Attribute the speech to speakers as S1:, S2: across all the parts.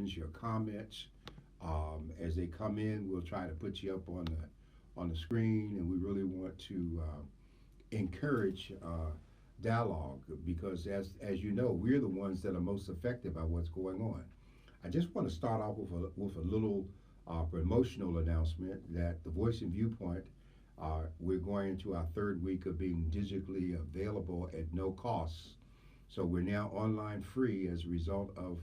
S1: questions, your comments. As they come in, we'll try to put you up on the screen, and we really want to encourage dialogue because, as you know, we're the ones that are most affected by what's going on. I just want to start off with a little promotional announcement that the Voice and Viewpoint, we're going into our third week of being digitally available at no cost. So we're now online free as a result of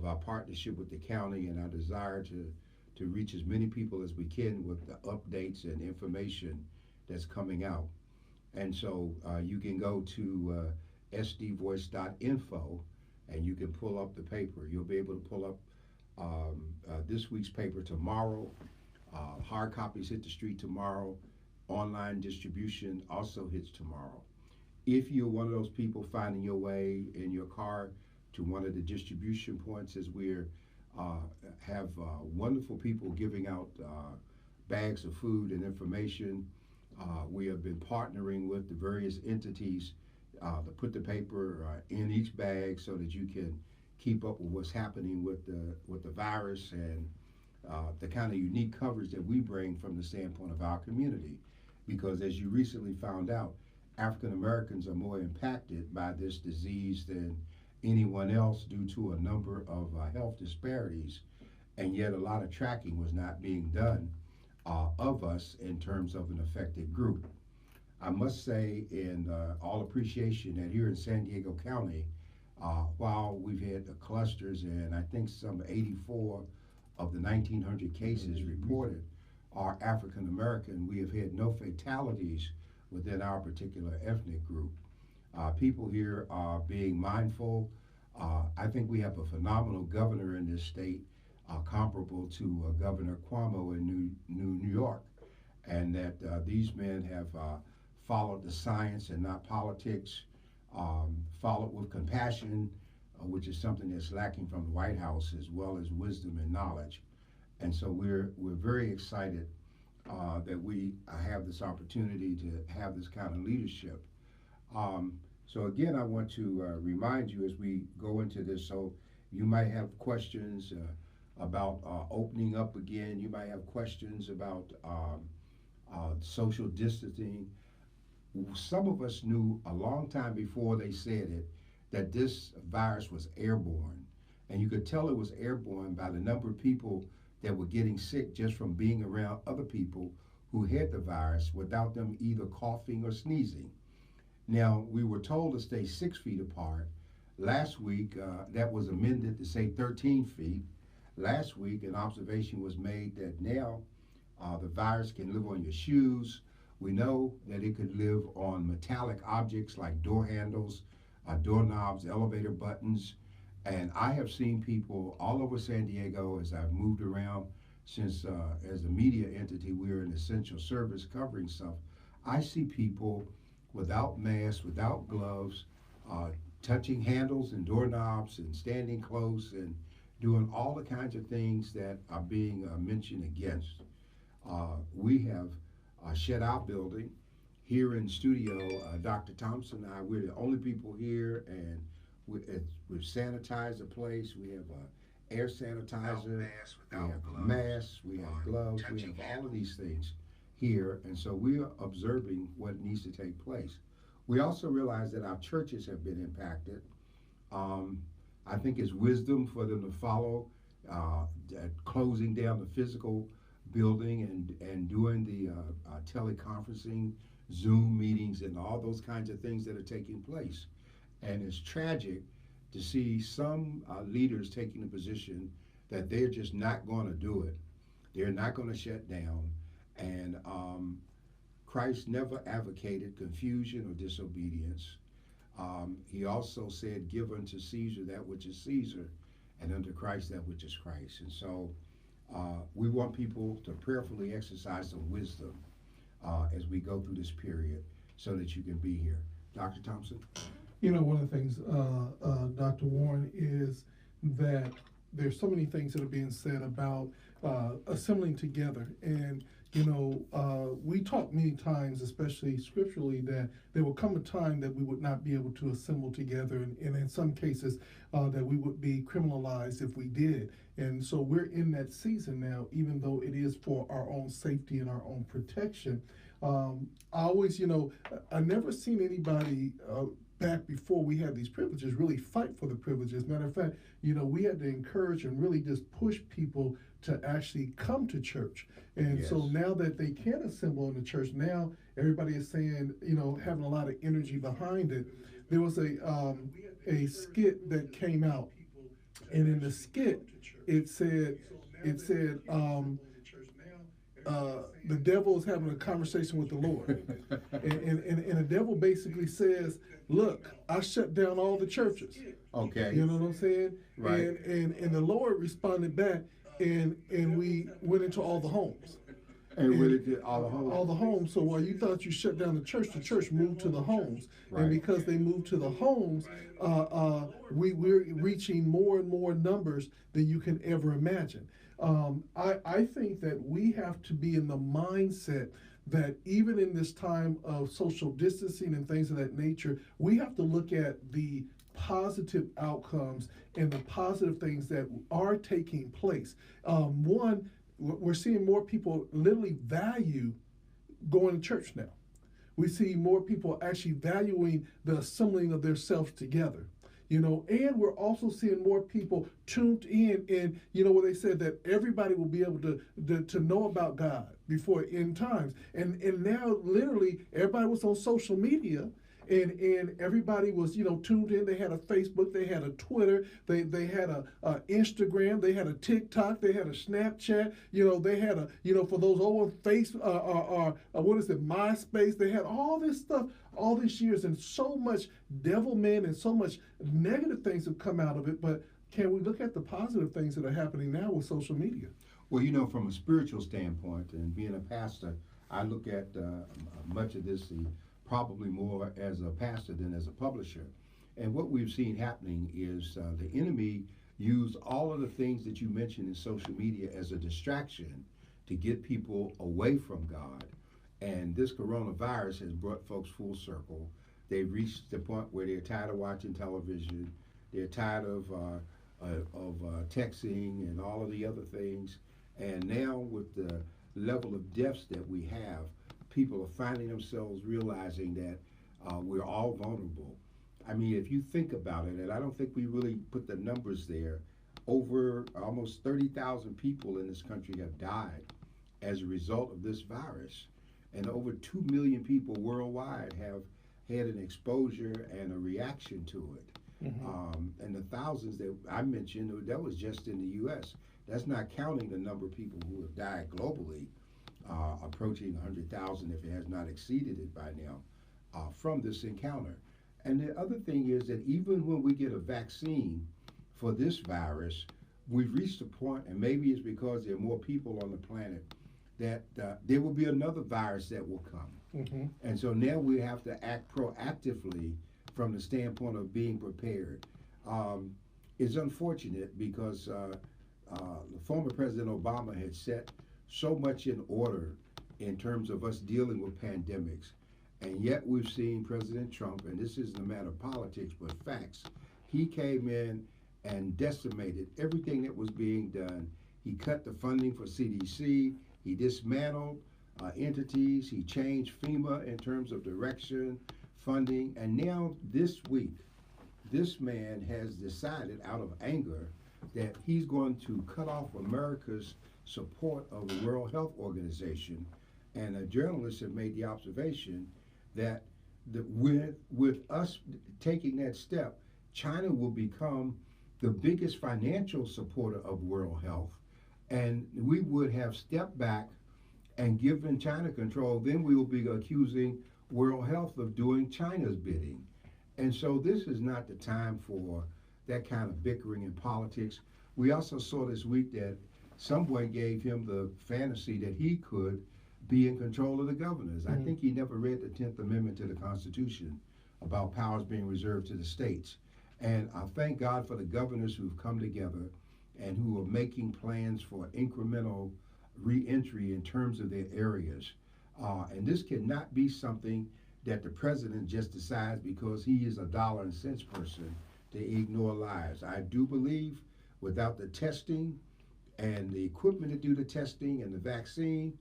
S1: our partnership with the county and our desire to reach as many people as we can with the updates and information that's coming out. And so you can go to sdvoice.info and you can pull up the paper. You'll be able to pull up this week's paper tomorrow. Hard copies hit the street tomorrow. Online distribution also hits tomorrow. If you're one of those people finding your way in your car to one of the distribution points, as we're have wonderful people giving out bags of food and information. We have been partnering with the various entities to put the paper in each bag so that you can keep up with what's happening with the virus and the kind of unique coverage that we bring from the standpoint of our community. Because as you recently found out, African Americans are more impacted by this disease than anyone else due to a number of health disparities, and yet a lot of tracking was not being done of us in terms of an affected group. I must say in all appreciation that here in San Diego County, while we've had the clusters and I think some 84 of the 1,900 cases reported are African American, we have had no fatalities within our particular ethnic group. People here are being mindful. I think we have a phenomenal governor in this state, comparable to Governor Cuomo in New York, and that these men have followed the science and not politics, followed with compassion, which is something that's lacking from the White House, as well as wisdom and knowledge. And so we're very excited that we have this opportunity to have this kind of leadership. So again, I want to remind you as we go into this, so you might have questions about opening up again. You might have questions about social distancing. Some of us knew a long time before they said it that this virus was airborne. And you could tell it was airborne by the number of people that were getting sick just from being around other people who had the virus without them either coughing or sneezing. Now, we were told to stay 6 feet apart. Last week, that was amended to say 13 feet. Last week, an observation was made that now the virus can live on your shoes. We know that it could live on metallic objects like door handles, doorknobs, elevator buttons. And I have seen people all over San Diego as I've moved around since as a media entity, we're an essential service covering stuff. I see people without masks, without gloves, touching handles and doorknobs and standing close and doing all the kinds of things that are being mentioned against. We have shed our building. Here in studio, Dr. Thompson and I, we're the only people here, and we've sanitized the place. We have air sanitizer, we have masks, we have gloves, we have all of these things here, and so we are observing what needs to take place. We also realize that our churches have been impacted. I think it's wisdom for them to follow closing down the physical building and doing the teleconferencing, Zoom meetings, and all those kinds of things that are taking place. And it's tragic to see some leaders taking the position that they're just not going to do it. They're not going to shut down. And Christ never advocated confusion or disobedience. He also said, give unto Caesar that which is Caesar, and unto Christ that which is Christ. And so we want people to prayerfully exercise some wisdom as we go through this period so that you can be here. Dr. Thompson?
S2: You know, one of the things, Dr. Warren, is that there's so many things that are being said about assembling together. And, we talk many times, especially scripturally, that there will come a time that we would not be able to assemble together, and in some cases, that we would be criminalized if we did. And so we're in that season now, even though it is for our own safety and our own protection. I always, I never seen anybody back before we had these privileges really fight for the privileges. Matter of fact, we had to encourage and really just push people to actually come to church. And
S1: Yes.
S2: so now that they can assemble in the church, now everybody is saying, having a lot of energy behind it. There was a skit that came out, and in the skit, it said, the devil is having a conversation with the Lord. and the devil basically says, look, I shut down all the churches.
S1: Okay.
S2: You know what I'm saying?
S1: Right.
S2: And the Lord responded back, and we went into all the homes.
S1: And really did all the homes.
S2: All the homes. So while you thought you shut down the church moved to the homes.
S1: Right.
S2: And because they moved to the homes, we're reaching more and more numbers than you can ever imagine. I think that we have to be in the mindset that even in this time of social distancing and things of that nature, we have to look at the positive outcomes and the positive things that are taking place. One, we're seeing more people literally value going to church now. We see more people actually valuing the assembling of themselves together. And we're also seeing more people tuned in, and where they said that everybody will be able to know about God before end times. And now literally everybody was on social media, and everybody was tuned in. They had a Facebook, they had a Twitter, they had a Instagram, they had a TikTok, they had a Snapchat, they had a for those old what is it, MySpace. They had all this stuff all these years, and so much devilment and so much negative things have come out of it. But can we look at the positive things that are happening now with social media?
S1: Well, from a spiritual standpoint, and being a pastor, I look at much of this probably more as a pastor than as a publisher. And what we've seen happening is the enemy used all of the things that you mentioned in social media as a distraction to get people away from God. And this coronavirus has brought folks full circle. They've reached the point where they're tired of watching television. They're tired of texting and all of the other things. And now with the level of deaths that we have, people are finding themselves realizing that we're all vulnerable. I mean, if you think about it, and I don't think we really put the numbers there, over almost 30,000 people in this country have died as a result of this virus. And over 2 million people worldwide have had an exposure and a reaction to it. Mm-hmm. And the thousands that I mentioned, that was just in the U.S. That's not counting the number of people who have died globally, approaching 100,000 if it has not exceeded it by now, from this encounter. And the other thing is that even when we get a vaccine for this virus, we've reached a point, and maybe it's because there are more people on the planet, that there will be another virus that will come. Mm-hmm. And so now we have to act proactively from the standpoint of being prepared. It's unfortunate because the former President Obama had set so much in order in terms of us dealing with pandemics. And yet we've seen President Trump, and this isn't a matter of politics, but facts. He came in and decimated everything that was being done. He cut the funding for CDC. He dismantled entities. He changed FEMA in terms of direction, funding. And now this week, this man has decided out of anger that he's going to cut off America's support of the World Health Organization. And journalists have made the observation that with us taking that step, China will become the biggest financial supporter of World Health. And we would have stepped back and given China control, then we will be accusing World Health of doing China's bidding. And so this is not the time for that kind of bickering in politics. We also saw this week that someone gave him the fantasy that he could be in control of the governors. Mm-hmm. I think he never read the 10th Amendment to the Constitution about powers being reserved to the states. And I thank God for the governors who've come together and who are making plans for incremental reentry in terms of their areas. And this cannot be something that the president just decides because he is a dollar and cents person to ignore lives. I do believe without the testing and the equipment to do the testing and the vaccine,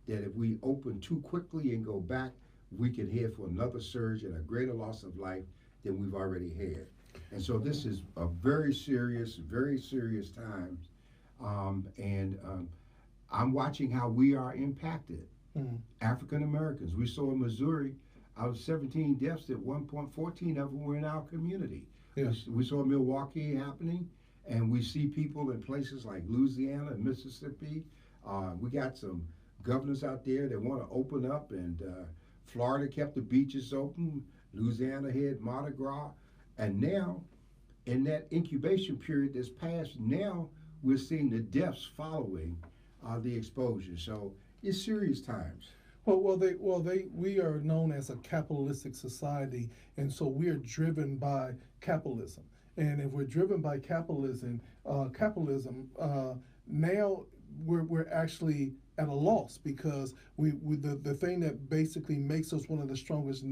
S1: that if we open too quickly and go back, we can head for another surge and a greater loss of life than we've already had. And so this is a very serious time. I'm watching how we are impacted. African Americans. We saw in Missouri, out of 17 deaths, at 1.14 of them were in our community.
S2: Yes.
S1: We saw Milwaukee happening, and we see people in places like Louisiana and Mississippi. We got some governors out there that want to open up, and Florida kept the beaches open. Louisiana had Mardi Gras. And now, in that incubation period that's passed, now we're seeing the deaths following the exposure. So it's serious times.
S2: We are known as a capitalistic society, and so we are driven by capitalism. And if we're driven by capitalism, now we're actually at a loss, because the thing that basically makes us one of the strongest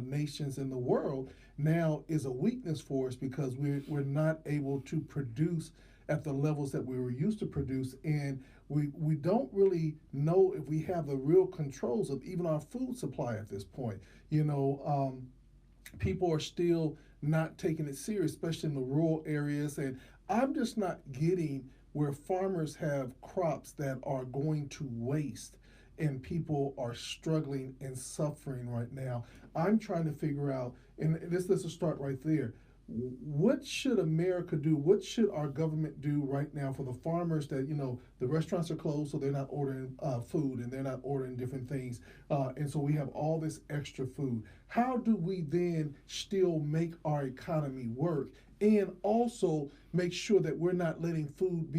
S2: nations in the world now is a weakness for us, because we're not able to produce at the levels that we were used to produce, and we don't really know if we have the real controls of even our food supply at this point. People are still not taking it serious, especially in the rural areas, and I'm just not getting where farmers have crops that are going to waste and people are struggling and suffering right now. I'm trying to figure out, and let's start right there. What should America do? What should our government do right now for the farmers that, the restaurants are closed, so they're not ordering food and they're not ordering different things. And so we have all this extra food. How do we then still make our economy work and also make sure that we're not letting food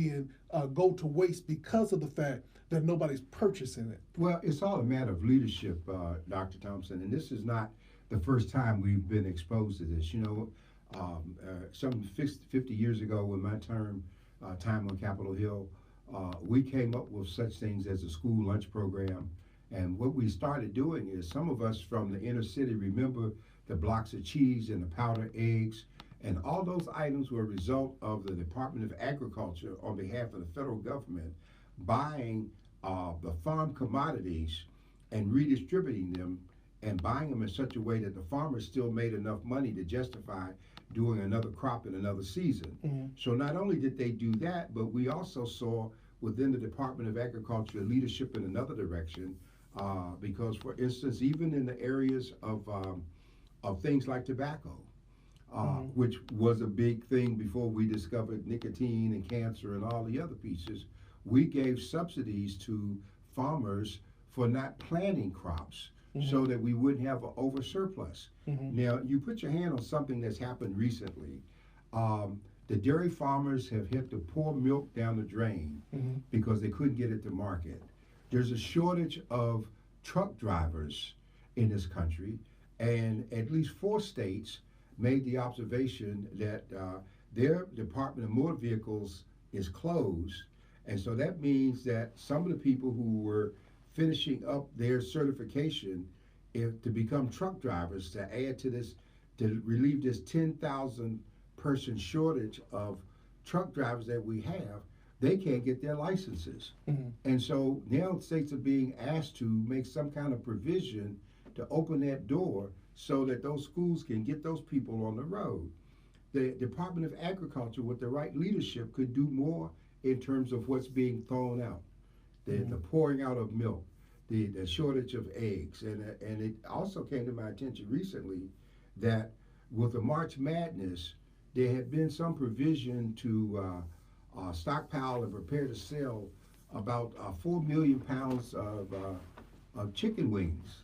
S2: go to waste because of the fact that nobody's purchasing it?
S1: Well, it's all a matter of leadership, Dr. Thompson, and this is not the first time we've been exposed to this. Some 50 years ago, in my time on Capitol Hill, we came up with such things as a school lunch program. And what we started doing is, some of us from the inner city remember the blocks of cheese and the powdered eggs. And all those items were a result of the Department of Agriculture, on behalf of the federal government, buying the farm commodities and redistributing them, and buying them in such a way that the farmers still made enough money to justify doing another crop in another season.
S2: Mm-hmm.
S1: So not only did they do that, but we also saw within the Department of Agriculture leadership in another direction, because, for instance, even in the areas of things like tobacco, which was a big thing before we discovered nicotine and cancer and all the other pieces, we gave subsidies to farmers for not planting crops, so that we wouldn't have an over surplus. Now, you put your hand on something that's happened recently. The dairy farmers have had to pour milk down the drain because they couldn't get it to market. There's a shortage of truck drivers in this country, and at least 4 states made the observation that their Department of Motor Vehicles is closed. And so that means that some of the people who were finishing up their certification to become truck drivers, to add to this, to relieve this 10,000 person shortage of truck drivers that we have, they can't get their licenses. And so now states are being asked to make some kind of provision to open that door so that those schools can get those people on the road. The Department of Agriculture, with the right leadership, could do more in terms of what's being thrown out. The pouring out of milk, the shortage of eggs. And it also came to my attention recently that with the March Madness, there had been some provision to stockpile and prepare to sell about 4 million pounds of chicken wings.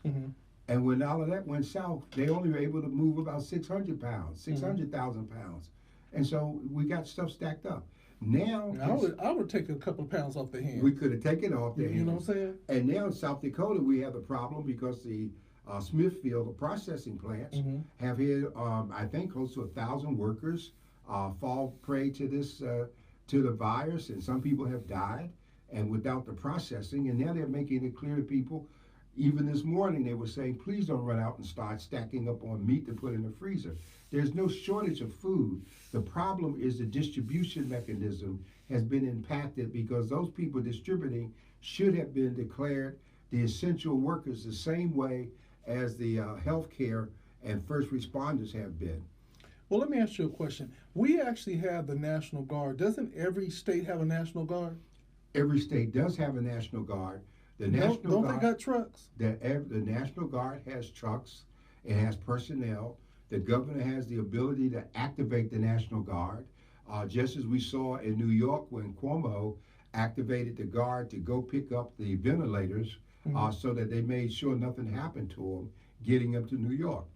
S1: And when all of that went south, they only were able to move about 600 pounds, 600,000 pounds. And so we got stuff stacked up. Now,
S2: I would take a couple of pounds off their hands.
S1: We could have taken it off their hands.
S2: You know what I'm saying?
S1: And now in South Dakota, we have the problem because the Smithfield, the processing plants, have had, I think, close to 1,000 workers fall prey to this, to the virus, and some people have died. and without the processing. And now they're making it clear to people. Even this morning, they were saying, please don't run out and start stacking up on meat to put in the freezer. There's no shortage of food. The problem is the distribution mechanism has been impacted because those people distributing should have been declared the essential workers the same way as the healthcare and first responders have been.
S2: Well, let me ask you a question. We actually have the National Guard. Doesn't every state have a National Guard?
S1: Every state does have a National Guard. The
S2: Don't they got trucks?
S1: The National Guard has trucks. It has personnel. The governor has the ability to activate the National Guard, just as we saw in New York when Cuomo activated the Guard to go pick up the ventilators, so that they made sure nothing happened to them, getting them to New York.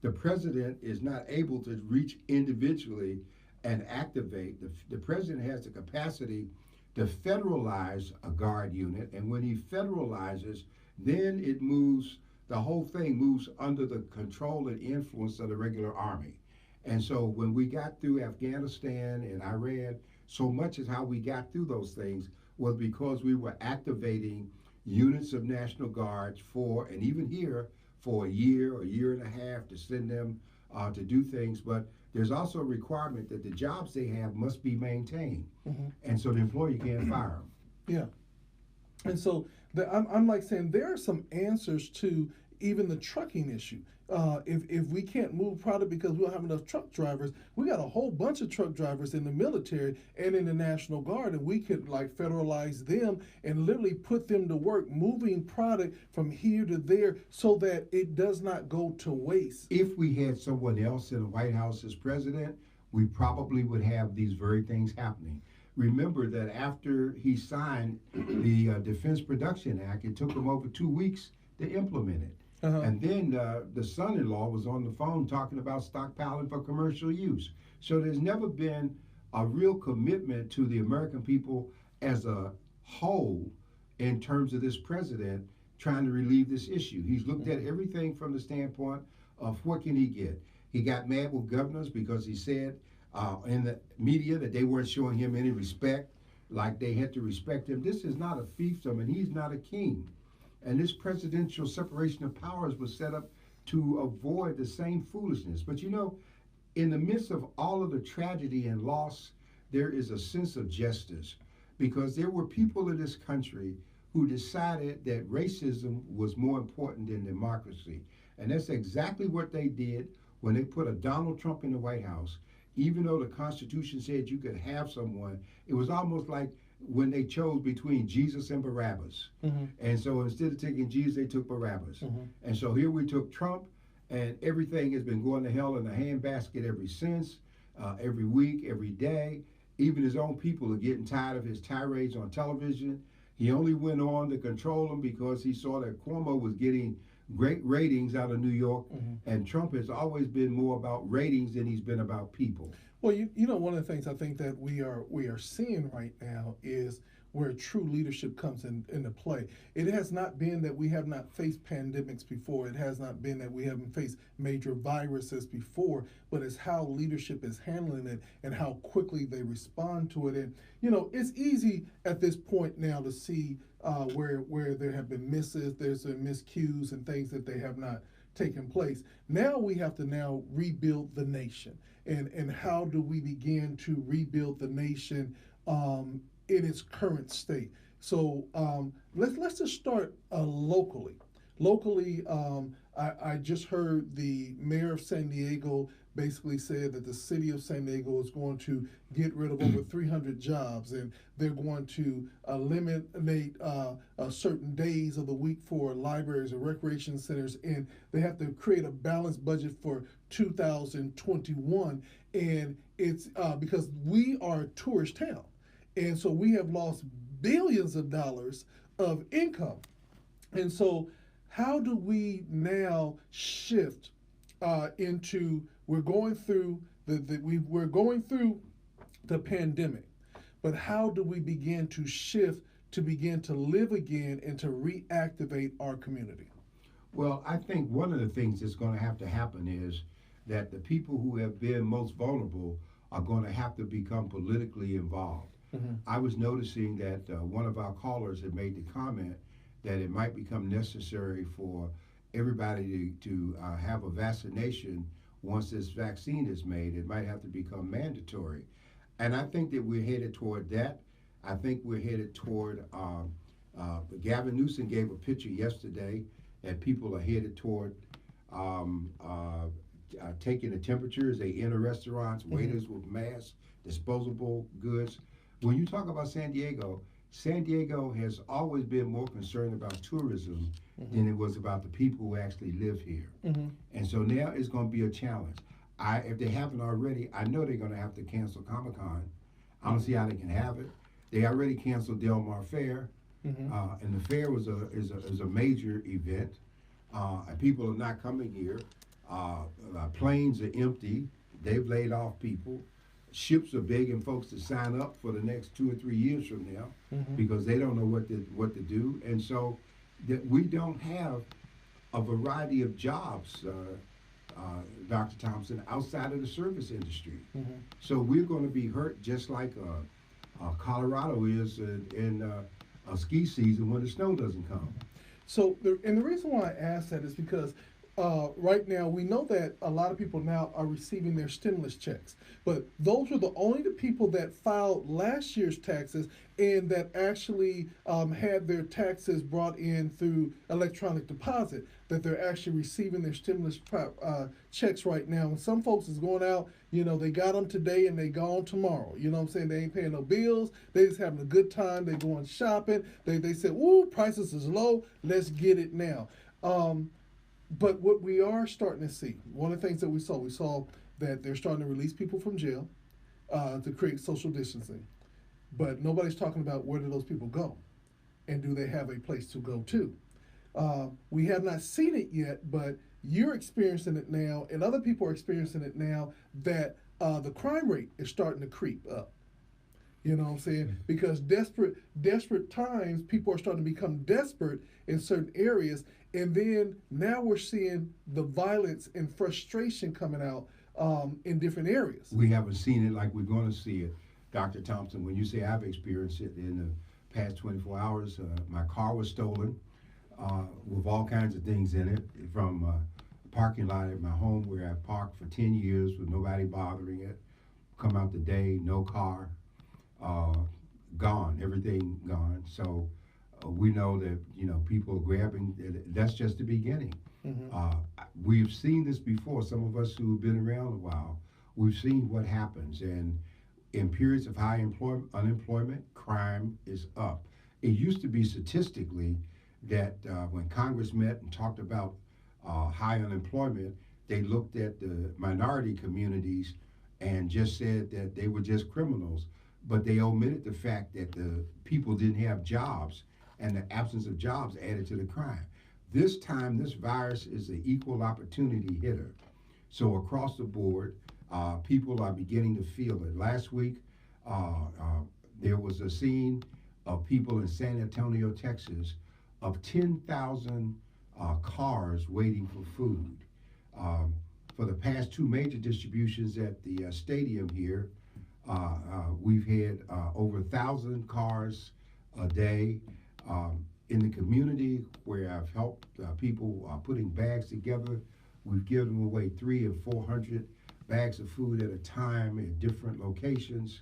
S1: The president is not able to reach individually and activate. The president has the capacity to federalize a Guard unit, and when he federalizes, then it moves, the whole thing moves under the control and influence of the regular army. And so when we got through Afghanistan and Iran, so much as how we got through those things was because we were activating units of National Guards for, and even here, for a year and a half to send them to do things. But there's also a requirement that the jobs they have must be maintained. And so the employer can't fire them.
S2: Yeah. And so I'm like saying there are some answers to even the trucking issue. If we can't move product because we don't have enough truck drivers, we got a whole bunch of truck drivers in the military and in the National Guard, and we could like federalize them and literally put them to work moving product from here to there so that it does not go to waste.
S1: If we had someone else in the White House as president, we probably would have these very things happening. Remember that after he signed the Defense Production Act, it took him over 2 weeks to implement it. And then the son-in-law was on the phone talking about stockpiling for commercial use. So there's never been a real commitment to the American people as a whole in terms of this president trying to relieve this issue. He's looked at everything from the standpoint of what can he get. He got mad with governors because he said in the media that they weren't showing him any respect, like they had to respect him. This is not a fiefdom, and he's not a king. And this presidential separation of powers was set up to avoid the same foolishness. But you know, in the midst of all of the tragedy and loss, there is a sense of justice, because there were people in this country who decided that racism was more important than democracy. And that's exactly what they did when they put a Donald Trump in the White House. Even though the Constitution said you could have someone, it was almost like when they chose between Jesus and Barabbas. And so instead of taking Jesus, they took Barabbas. And so here we took Trump, and everything has been going to hell in a handbasket ever since, every week, every day. Even his own people are getting tired of his tirades on television. He only went on to control them because he saw that Cuomo was getting great ratings out of New York, and Trump has always been more about ratings than he's been about people.
S2: Well, you know, one of the things I think that we are seeing right now is where true leadership comes into play. It has not been that we have not faced pandemics before. It has not been that we haven't faced major viruses before, but it's how leadership is handling it and how quickly they respond to it. And, you know, it's easy at this point now to see where there have been misses, there's been miscues and things that they have not taken place. Now we have to now rebuild the nation. And how do we begin to rebuild the nation in its current state? So let's just start locally. Locally, I just heard the mayor of San Diego basically said that the city of San Diego is going to get rid of over 300 jobs, and they're going to eliminate certain days of the week for libraries and recreation centers, and they have to create a balanced budget for 2021. And it's because we are a tourist town, and so we have lost billions of dollars of income. And so how do we now shift into, we're going through we're going through the pandemic, but how do we begin to shift to begin to live again and to reactivate our community?
S1: Well, I think one of the things that's going to have to happen is that the people who have been most vulnerable are going to have to become politically involved. I was noticing that one of our callers had made the comment that it might become necessary for everybody to have a vaccination once this vaccine is made. It might have to become mandatory. And I think that we're headed toward that. I think we're headed toward, Gavin Newsom gave a picture yesterday that people are headed toward taking the temperatures. They enter restaurants, waiters with masks, disposable goods. When you talk about San Diego has always been more concerned about tourism than it was about the people who actually live here. And so now it's going to be a challenge. If they haven't already, I know they're going to have to cancel Comic-Con. I don't see how they can have it. They already canceled Del Mar Fair, and the fair is a major event. And people are not coming here. Planes are empty. They've laid off people. Ships are begging folks to sign up for the next 2 or 3 years from now because they don't know what to do. And so that we don't have a variety of jobs, Dr. Thompson, outside of the service industry. So we're going to be hurt just like Colorado is in a ski season when the snow doesn't come.
S2: So, and the reason why I ask that is because right now we know that a lot of people now are receiving their stimulus checks, but those were only the people that filed last year's taxes and that actually had their taxes brought in through electronic deposit, that they're actually receiving their stimulus checks right now. And some folks is going out, they got them today and they gone tomorrow. You know what I'm saying? They ain't paying no bills. They just having a good time. They going shopping. They said, "Ooh, prices is low. Let's get it now." But what we are starting to see, one of the things that we saw that they're starting to release people from jail to create social distancing. But nobody's talking about where do those people go and do they have a place to go to. We have not seen it yet, but you're experiencing it now and other people are experiencing it now that the crime rate is starting to creep up. You know what I'm saying? Because desperate times, people are starting to become desperate in certain areas. And then now we're seeing the violence and frustration coming out in different areas.
S1: We haven't seen it like we're going to see it. Dr. Thompson, when you say I've experienced it in the past 24 hours, my car was stolen with all kinds of things in it from a parking lot at my home where I parked for 10 years with nobody bothering it. Come out today, no car. Gone, everything gone. So we know that people are grabbing. That's just the beginning. We've seen this before. Some of us who have been around a while, we've seen what happens. And in periods of high unemployment, crime is up. It used to be statistically that when Congress met and talked about high unemployment, they looked at the minority communities and just said that they were just criminals. But they omitted the fact that the people didn't have jobs, and the absence of jobs added to the crime. This time, this virus is an equal opportunity hitter. So across the board, people are beginning to feel it. Last week, there was a scene of people in San Antonio, Texas, of 10,000 cars waiting for food. For the past two major distributions at the stadium here, we've had over 1,000 cars a day. In the community where I've helped people putting bags together, we've given away 300 and 400 bags of food at a time at different locations.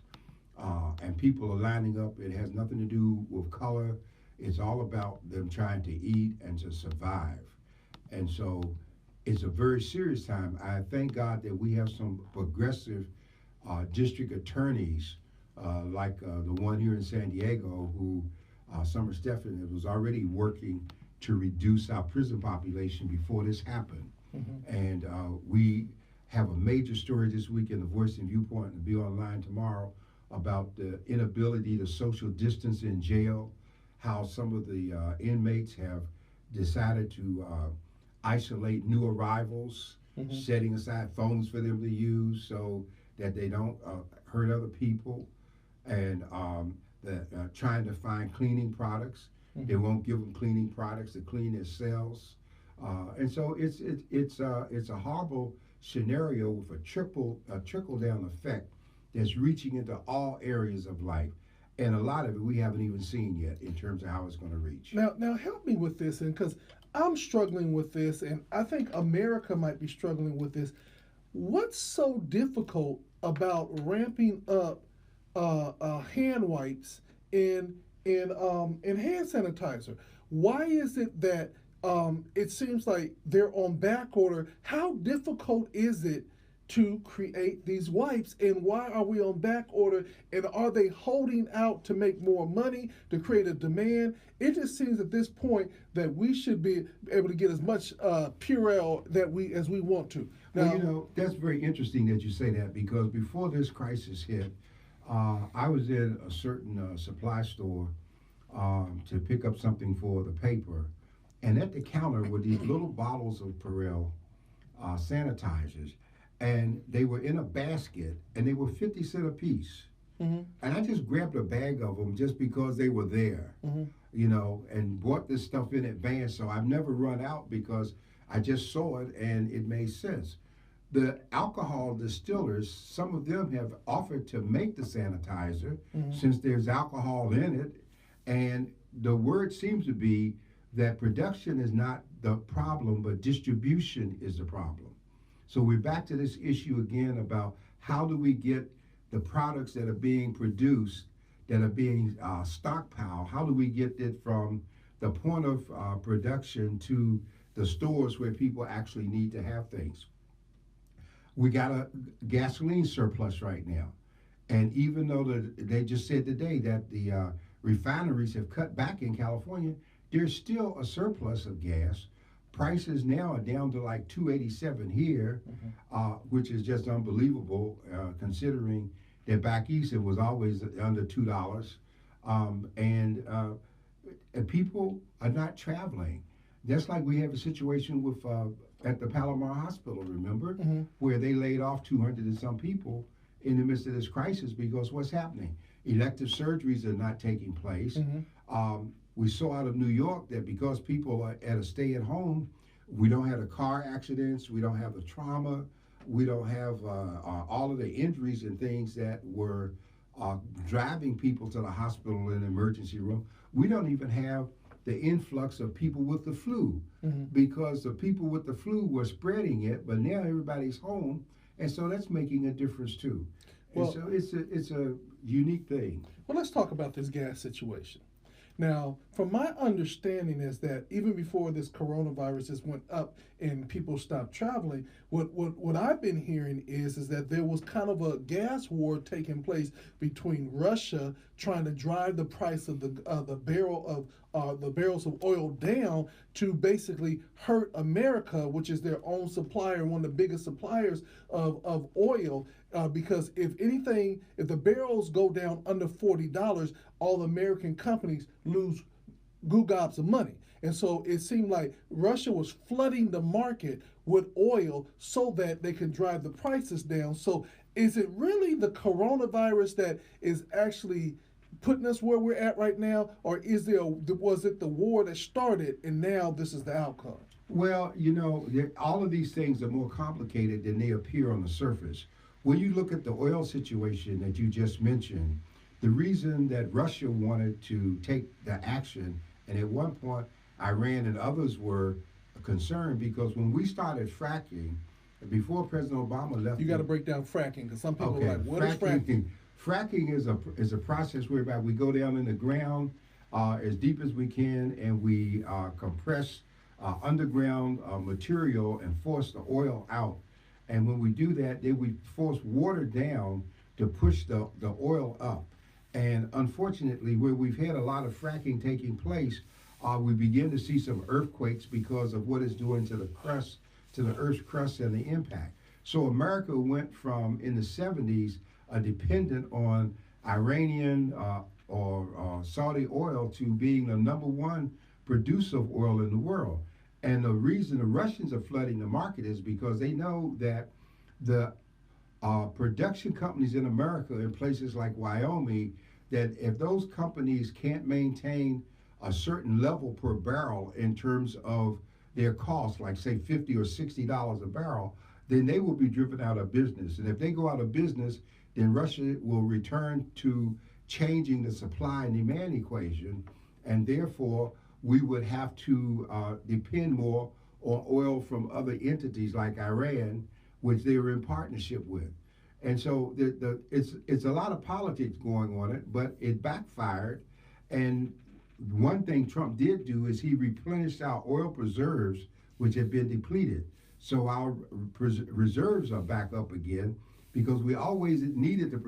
S1: And people are lining up. It has nothing to do with color. It's all about them trying to eat and to survive. And so it's a very serious time. I thank God that we have some progressive district attorneys like the one here in San Diego who, Summer Stephan, was already working to reduce our prison population before this happened. And we have a major story this week in the Voice and Viewpoint and be online tomorrow about the inability to social distance in jail, how some of the inmates have decided to isolate new arrivals, setting aside phones for them to use so that they don't hurt other people, and trying to find cleaning products. They won't give them cleaning products to clean their cells, and so it's a horrible scenario with a trickle down effect that's reaching into all areas of life. and a lot of it we haven't even seen yet in terms of how it's going to reach.
S2: Now help me with this, and because I'm struggling with this, and I think America might be struggling with this. What's so difficult about ramping up hand wipes and hand sanitizer? Why is it that it seems like they're on back order? How difficult is it to create these wipes, and why are we on back order, and are they holding out to make more money, to create a demand? It just seems at this point that we should be able to get as much Purell as we want to. Now,
S1: Well, you know, that's very interesting that you say that, because before this crisis hit, I was in a certain supply store to pick up something for the paper, and at the counter were these little bottles of Purell sanitizers, and they were in a basket, and they were 50 cents a piece.
S2: mm-hmm,
S1: And I just grabbed a bag of them just because they were there,
S2: mm-hmm,
S1: you know, and bought this stuff in advance. So I've never run out because I just saw it and it made sense. The alcohol distillers, some of them have offered to make the sanitizer
S2: mm-hmm.
S1: since there's alcohol in it. And the word seems to be that production is not the problem, but distribution is the problem. So we're back to this issue again about how do we get the products that are being produced, that are being stockpiled, how do we get it from the point of production to the stores where people actually need to have things. We got a gasoline surplus right now. And even though they just said today that the refineries have cut back in California, there's still a surplus of gas. Prices now are down to like $2.87 here,
S2: mm-hmm.
S1: Which is just unbelievable considering that back east it was always under $2. And people are not traveling. Just like we have a situation with at the Palomar Hospital, remember,
S2: mm-hmm.
S1: where they laid off 200 and some people in the midst of this crisis because what's happening? Elective surgeries are not taking place.
S2: Mm-hmm.
S1: We saw out of New York that because people are at a stay at home, we don't have the car accidents, we don't have the trauma, we don't have all of the injuries and things that were driving people to the hospital and emergency room. We don't even have the influx of people with the flu,
S2: mm-hmm.
S1: because the people with the flu were spreading it, but now everybody's home, and so that's making a difference too.
S2: Well,
S1: and so it's a unique thing.
S2: Well, let's talk about this gas situation. Now, from my understanding is that even before this coronavirus just went up and people stopped traveling, what I've been hearing is that there was kind of a gas war taking place between Russia trying to drive the price of the barrels of oil down to basically hurt America, which is their own supplier, one of the biggest suppliers of oil. Because if the barrels go down under $40, all the American companies lose gobs of money. And so it seemed like Russia was flooding the market with oil so that they can drive the prices down. So is it really the coronavirus that is actually putting us where we're at right now, or was it the war that started and now this is the outcome?
S1: Well, you know, all of these things are more complicated than they appear on the surface. When you look at the oil situation that you just mentioned, the reason that Russia wanted to take the action, and at one point Iran and others were concerned, because when we started fracking, before President Obama left...
S2: You got to break down fracking, because some people are like, what is fracking?
S1: Fracking is a process whereby we go down in the ground as deep as we can, and we compress underground material and force the oil out. And when we do that, then we force water down to push the oil up. And unfortunately, where we've had a lot of fracking taking place, we begin to see some earthquakes because of what it's doing to the crust, to the Earth's crust and the impact. So America went from, in the 70s, dependent on Iranian or Saudi oil to being the #1 producer of oil in the world. And the reason the Russians are flooding the market is because they know that the production companies in America, in places like Wyoming, that if those companies can't maintain a certain level per barrel in terms of their costs, like say $50 or $60 a barrel, then they will be driven out of business. And if they go out of business, then Russia will return to changing the supply and demand equation, and therefore we would have to depend more on oil from other entities like Iran, which they were in partnership with. And so it's a lot of politics going on it, but it backfired. And one thing Trump did do is he replenished our oil preserves, which had been depleted. So our reserves are back up again, because we always needed the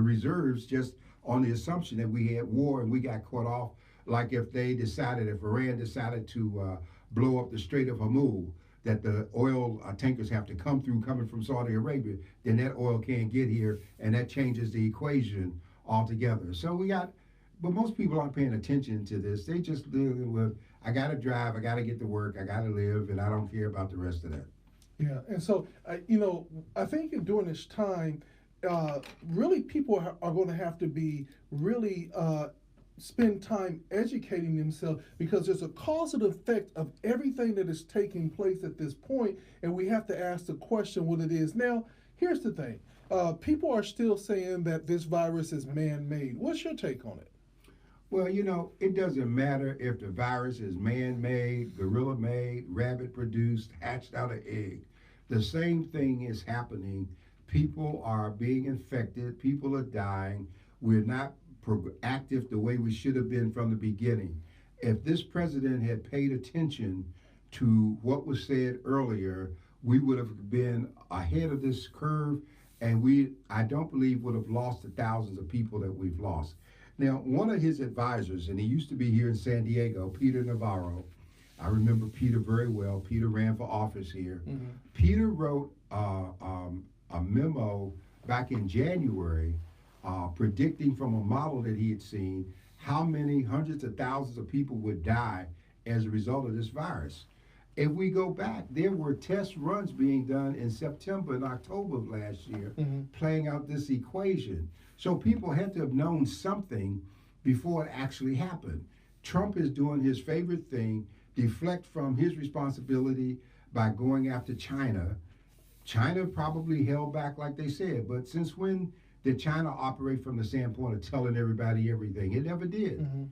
S1: reserves just on the assumption that we had war and we got caught off. Like if Iran decided to blow up the Strait of Hormuz, that the oil tankers have to come through coming from Saudi Arabia, then that oil can't get here, and that changes the equation altogether. So but most people aren't paying attention to this. They just live with, I gotta drive, I gotta get to work, I gotta live, and I don't care about the rest of that.
S2: Yeah, and so, I think during this time, really people are going to have to be really spend time educating themselves, because there's a cause and effect of everything that is taking place at this point, and we have to ask the question what it is. Now, here's the thing. People are still saying that this virus is man-made. What's your take on it?
S1: Well, it doesn't matter if the virus is man-made, gorilla-made, rabbit-produced, hatched out of egg. The same thing is happening. People are being infected. People are dying. We're not proactive the way we should have been from the beginning. If this president had paid attention to what was said earlier, we would have been ahead of this curve, and I don't believe would have lost the thousands of people that we've lost. Now, one of his advisors, and he used to be here in San Diego, Peter Navarro. I remember Peter very well. Peter ran for office here. Mm-hmm. Peter wrote a memo back in January predicting from a model that he had seen how many hundreds of thousands of people would die as a result of this virus. If we go back, there were test runs being done in September and October of last year, mm-hmm. playing out this equation. So people had to have known something before it actually happened. Trump is doing his favorite thing, deflect from his responsibility by going after China. China probably held back like they said, but since when did China operate from the standpoint of telling everybody everything? It never did. Mm-hmm.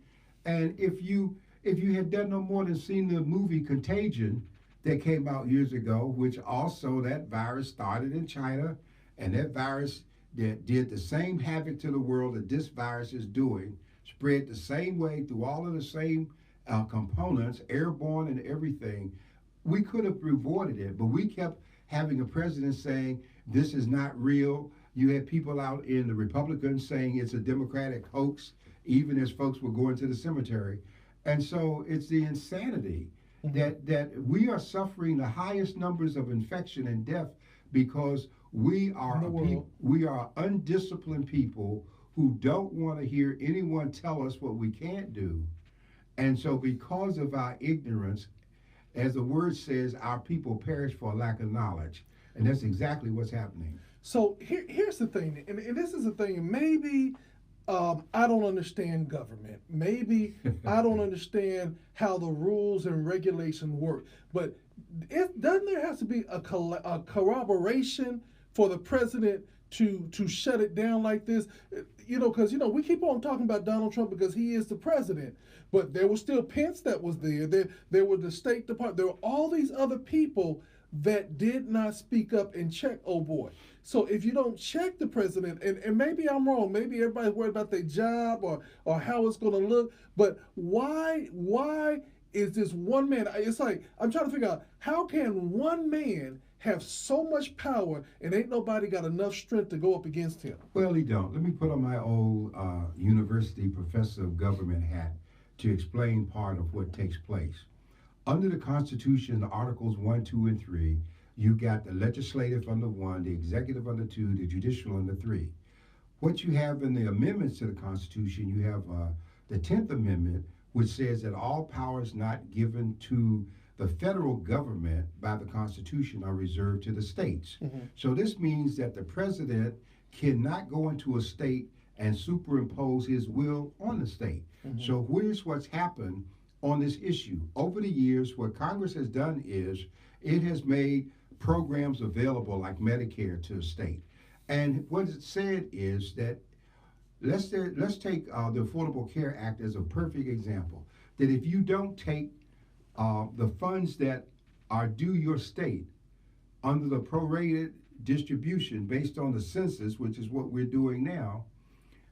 S1: And if you had done no more than seen the movie Contagion that came out years ago, which also that virus started in China, and that virus that did the same havoc to the world that this virus is doing, spread the same way through all of the same components, airborne and everything, we could have avoided it. But we kept having a president saying, this is not real. You had people out in the Republicans saying it's a Democratic hoax, even as folks were going to the cemetery. And so it's the insanity mm-hmm. that we are suffering the highest numbers of infection and death because we are undisciplined people who don't want to hear anyone tell us what we can't do. And so because of our ignorance, as the word says, our people perish for lack of knowledge. And that's exactly what's happening.
S2: So here's the thing, and this is the thing, maybe I don't understand government. Maybe I don't understand how the rules and regulations work. But doesn't there have to be a corroboration for the president to shut it down like this? Because, we keep on talking about Donald Trump because he is the president. But there was still Pence that was there. There were the State Department. There were all these other people that did not speak up and check, oh boy. So if you don't check the president, and maybe I'm wrong, maybe everybody's worried about their job or how it's going to look, but why is this one man? It's like, I'm trying to figure out, how can one man have so much power and ain't nobody got enough strength to go up against him?
S1: Well, he don't. Let me put on my old university professor of government hat to explain part of what takes place. Under the Constitution, Articles 1, 2, and 3, you got the legislative under 1, the executive under 2, the judicial under 3. What you have in the amendments to the Constitution, you have the 10th Amendment, which says that all powers not given to the federal government by the Constitution are reserved to the states. Mm-hmm. So this means that the president cannot go into a state and superimpose his will on the state. Mm-hmm. So here's what's happened on this issue. Over the years, what Congress has done is it has made programs available like Medicare to the state. And what it said is that let's take the Affordable Care Act as a perfect example. That if you don't take the funds that are due your state under the prorated distribution based on the census, which is what we're doing now,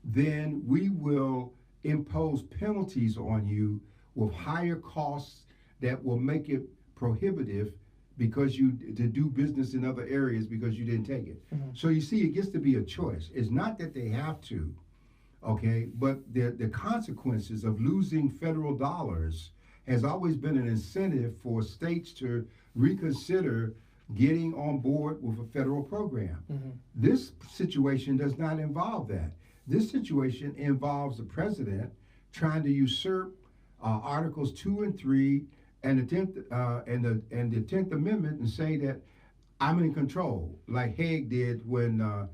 S1: then we will impose penalties on you with higher costs that will make it prohibitive because you to do business in other areas because you didn't take it.
S2: Mm-hmm.
S1: So you see, it gets to be a choice. It's not that they have to, okay, but the consequences of losing federal dollars has always been an incentive for states to reconsider getting on board with a federal program.
S2: Mm-hmm.
S1: This situation does not involve that. This situation involves the president trying to usurp Articles 2 and 3 and the 10th Amendment and say that I'm in control, like Haig did when the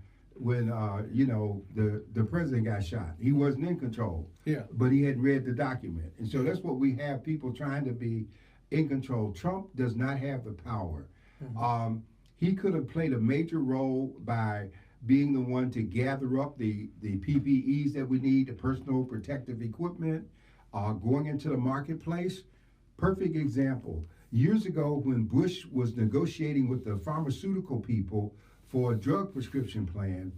S1: president got shot. He wasn't in control.
S2: Yeah.
S1: But he had read the document. And so that's what we have, people trying to be in control. Trump does not have the power. Mm-hmm. He could have played a major role by being the one to gather up the PPEs that we need, the personal protective equipment, going into the marketplace. Perfect example. Years ago, when Bush was negotiating with the pharmaceutical people for a drug prescription plan,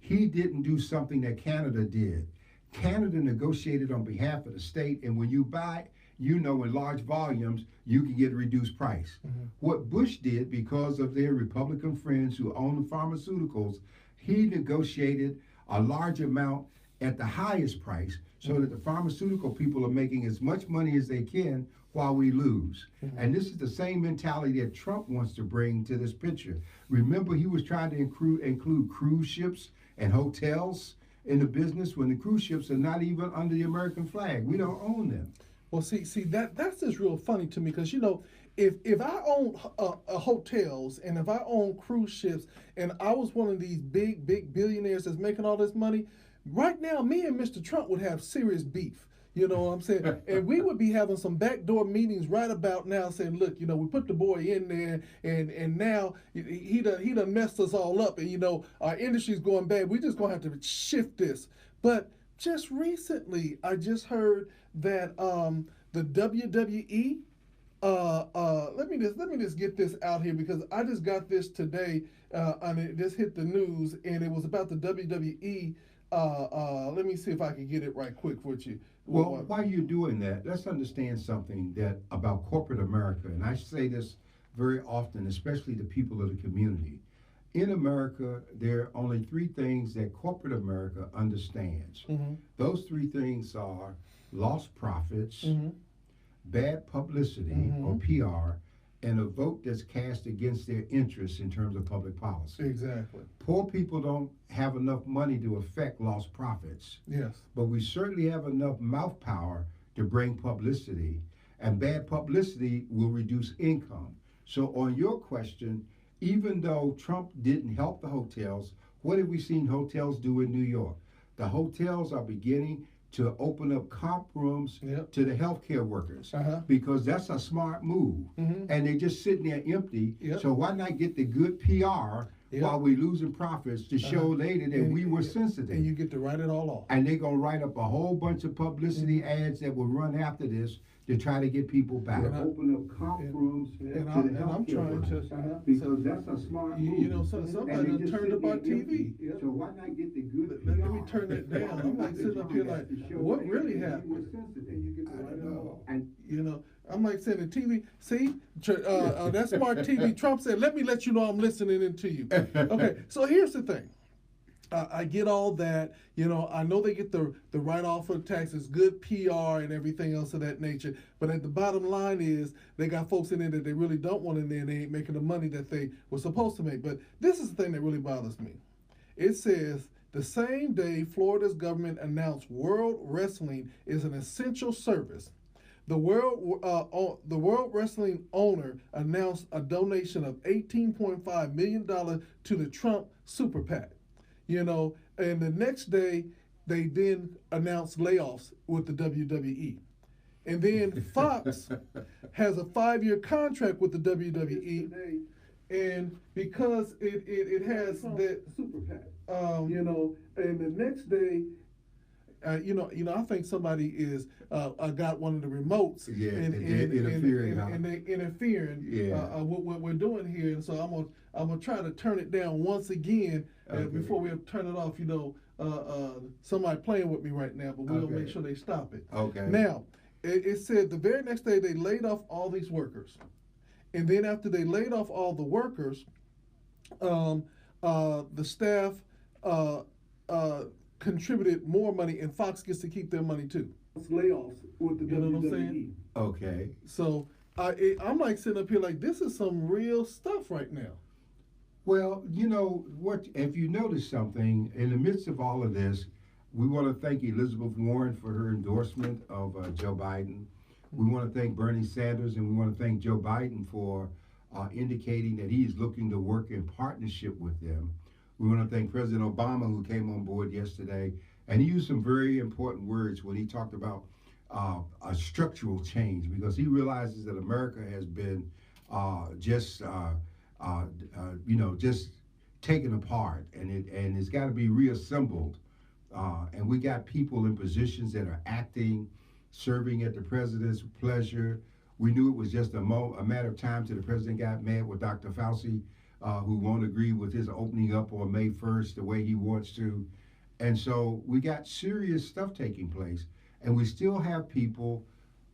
S1: he didn't do something that Canada did. Canada negotiated on behalf of the state, and when you buy, in large volumes, you can get a reduced price. Mm-hmm. What Bush did, because of their Republican friends who own the pharmaceuticals, he negotiated a large amount at the highest price so that the pharmaceutical people are making as much money as they can while we lose. Mm-hmm. And this is the same mentality that Trump wants to bring to this picture. Remember, he was trying to include cruise ships and hotels in the business when the cruise ships are not even under the American flag. We don't own them.
S2: Well, see, that's just real funny to me because, if I own hotels and if I own cruise ships and I was one of these big billionaires that's making all this money, right now, me and Mr. Trump would have serious beef. You know what I'm saying? And we would be having some backdoor meetings right about now saying, look, we put the boy in there and now he done messed us all up. And, our industry's going bad. We just going to have to shift this. But just recently, I just heard that the WWE, let me just get this out here because I just got this today and it just hit the news and it was about the WWE. Let me see if I can get it right quick for you.
S1: Well, while you're doing that, let's understand something about corporate America, and I say this very often, especially to people of the community. In America, there are only three things that corporate America understands. Mm-hmm. Those three things are lost profits, mm-hmm. bad publicity, mm-hmm. or PR, and a vote that's cast against their interests in terms of public policy.
S2: Exactly.
S1: Poor people don't have enough money to affect lost profits.
S2: Yes.
S1: But we certainly have enough mouth power to bring publicity, and bad publicity will reduce income. So on your question, even though Trump didn't help the hotels, what have we seen hotels do in New York? The hotels are beginning to open up comp rooms to the healthcare workers because that's a smart move. Mm-hmm. And they're just sitting there empty. Yep. So why not get the good PR while we're losing profits to show later that we were sensitive?
S2: And you get to write it all off.
S1: And they're going to write up a whole bunch of publicity ads that will run after this to try to get people back. Open up comp rooms to the healthcare workers because that's a smart move.
S2: Somebody done turned up our TV.
S1: So why not get the good PR?
S2: Let me turn that down. I'm like sitting up here like, what really happened? I'm like saying the TV, see, that smart TV, Trump said, let me let you know I'm listening into you. Okay, so here's the thing. I get all that, I know they get the write-off of taxes, good PR and everything else of that nature, but at the bottom line is they got folks in there that they really don't want in there and they ain't making the money that they were supposed to make. But this is the thing that really bothers me. It says, the same day Florida's government announced World Wrestling is an essential service, the World Wrestling owner announced a donation of $18.5 million to the Trump Super PAC. And the next day, they then announced layoffs with the WWE. And then Fox has a 5-year contract with the WWE. And because it has that Super PAC, and the next day, I think somebody is got one of the remotes,
S1: Yeah,
S2: and
S1: interfering, huh?
S2: and they interfering.
S1: Yeah.
S2: What we're doing here, and so I'm gonna try to turn it down once again before we turn it off. Somebody playing with me right now, but we'll make sure they stop it.
S1: Okay.
S2: Now, it said the very next day they laid off all these workers, and then after they laid off all the workers, the staff contributed more money, and Fox gets to keep their money too.
S3: Layoffs with the
S2: You know what I'm
S3: WWE.
S2: saying?
S1: Okay.
S2: So I'm like sitting up here like this is some real stuff right now.
S1: Well, you know what? If you notice something in the midst of all of this, we want to thank Elizabeth Warren for her endorsement of Joe Biden. We want to thank Bernie Sanders, and we want to thank Joe Biden for indicating that he's looking to work in partnership with them. We want to thank President Obama, who came on board yesterday, and he used some very important words when he talked about a structural change, because he realizes that America has been just taken apart, and it's got to be reassembled. And we got people in positions that are acting, serving at the president's pleasure. We knew it was just a matter of time till the president got mad with Dr. Fauci, who won't agree with his opening up on May 1st the way he wants to. And so we got serious stuff taking place. And we still have people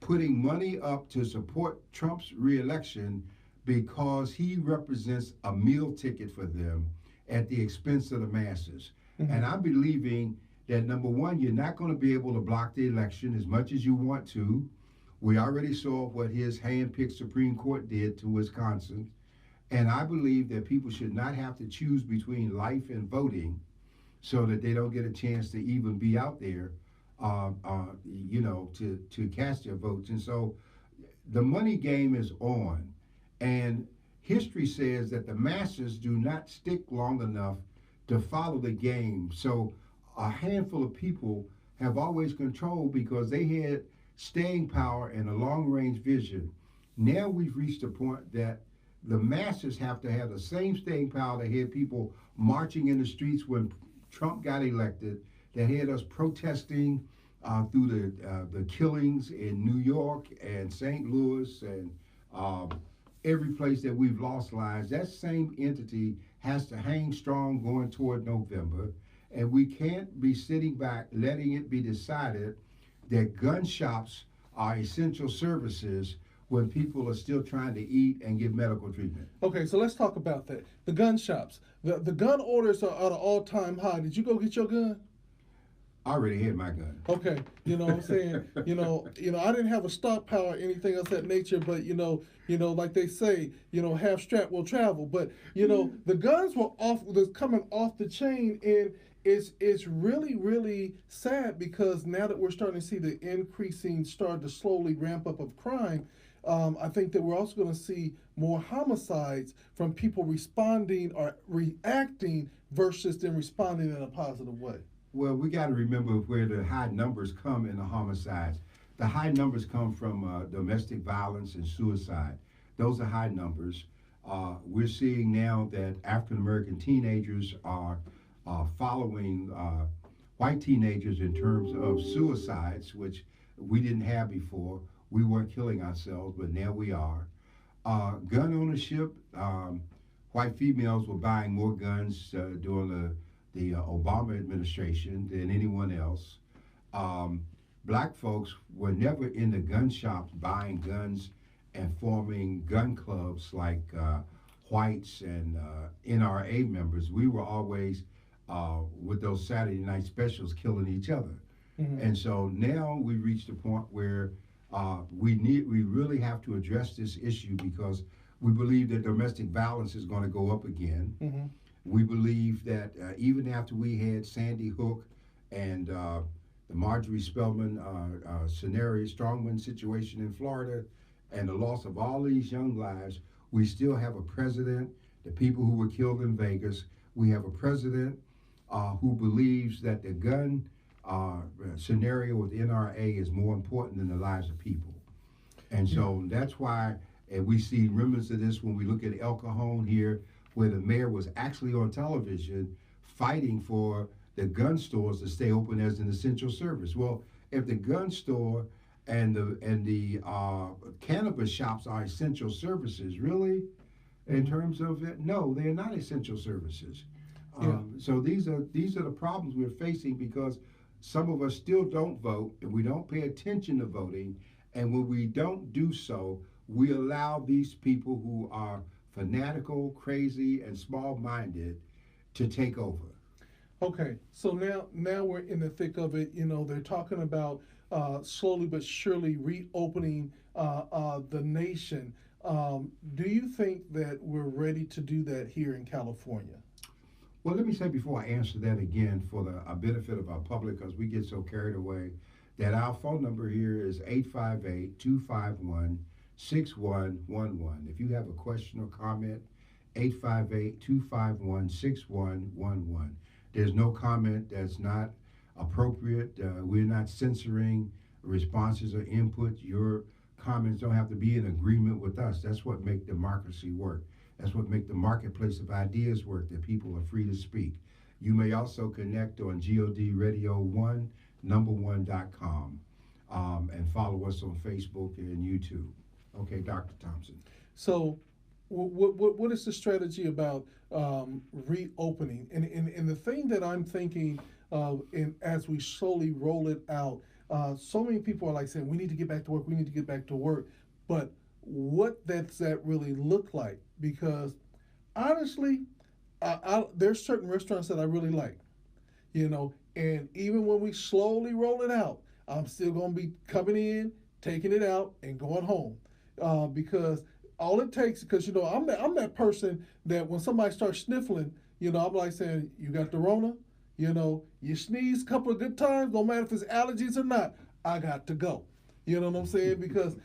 S1: putting money up to support Trump's reelection because he represents a meal ticket for them at the expense of the masses. Mm-hmm. And I'm believing that, number one, you're not going to be able to block the election as much as you want to. We already saw what his hand-picked Supreme Court did to Wisconsin. And I believe that people should not have to choose between life and voting so that they don't get a chance to even be out there, to cast their votes. And so the money game is on. And history says that the masses do not stick long enough to follow the game. So a handful of people have always controlled because they had staying power and a long-range vision. Now we've reached a point that the masses have to have the same staying power that had people marching in the streets when Trump got elected, that had us protesting through the killings in New York and St. Louis and every place that we've lost lives. That same entity has to hang strong going toward November. And we can't be sitting back letting it be decided that gun shops are essential services when people are still trying to eat and get medical treatment.
S2: Okay, so let's talk about that. The gun shops. The gun orders are at an all-time high. Did you go get your gun?
S1: I already had my gun.
S2: Okay, you know what I'm saying? I didn't have a stockpile or anything else that nature, but like they say, half strap will travel. But the guns were coming off the chain, and it's really, really sad because now that we're starting to see the start to slowly ramp up of crime, I think that we're also going to see more homicides from people responding or reacting versus them responding in a positive way.
S1: Well, we got to remember where the high numbers come in the homicides. The high numbers come from domestic violence and suicide. Those are high numbers. We're seeing now that African-American teenagers are following white teenagers in terms of suicides, which we didn't have before. We weren't killing ourselves, but now we are. Gun ownership, white females were buying more guns during the Obama administration than anyone else. Black folks were never in the gun shops buying guns and forming gun clubs like whites and NRA members. We were always with those Saturday night specials killing each other. Mm-hmm. And so now we reached a point where we really have to address this issue because we believe that domestic violence is going to go up again. Mm-hmm. We believe that even after we had Sandy Hook and the Marjorie Spellman Strongman situation in Florida and the loss of all these young lives, we still have a president, the people who were killed in Vegas. We have a president who believes that the gun scenario with NRA is more important than the lives of people. And so that's why, and we see remnants of this when we look at El Cajon here, where the mayor was actually on television fighting for the gun stores to stay open as an essential service. Well, if the gun store and the cannabis shops are essential services, really, in terms of it, no, they're not essential services.
S2: Yeah.
S1: So these are the problems we're facing because some of us still don't vote and we don't pay attention to voting, and when we don't do so, we allow these people who are fanatical, crazy, and small-minded to take over.
S2: Okay, so now we're in the thick of it. They're talking about slowly but surely reopening the nation. Do you think that we're ready to do that here in California?
S1: Well, let me say before I answer that again for the benefit of our public, because we get so carried away, that our phone number here is 858-251-6111. If you have a question or comment, 858-251-6111. There's no comment that's not appropriate. We're not censoring responses or input. Your comments don't have to be in agreement with us. That's what makes democracy work. That's what makes the marketplace of ideas work, that people are free to speak. You may also connect on God Radio 1, number1.com, and follow us on Facebook and YouTube. Okay, Dr. Thompson.
S2: So, what is the strategy about reopening? And the thing that I'm thinking of, as we slowly roll it out, so many people are like saying, we need to get back to work, we need to get back to work. But what does that really look like? Because honestly, there's certain restaurants that I really like, and even when we slowly roll it out, I'm still going to be coming in, taking it out, and going home. Because all it takes, because I'm that person that when somebody starts sniffling, I'm like saying, you got the Rona, you sneeze a couple of good times, no matter if it's allergies or not, I got to go. You know what I'm saying? Because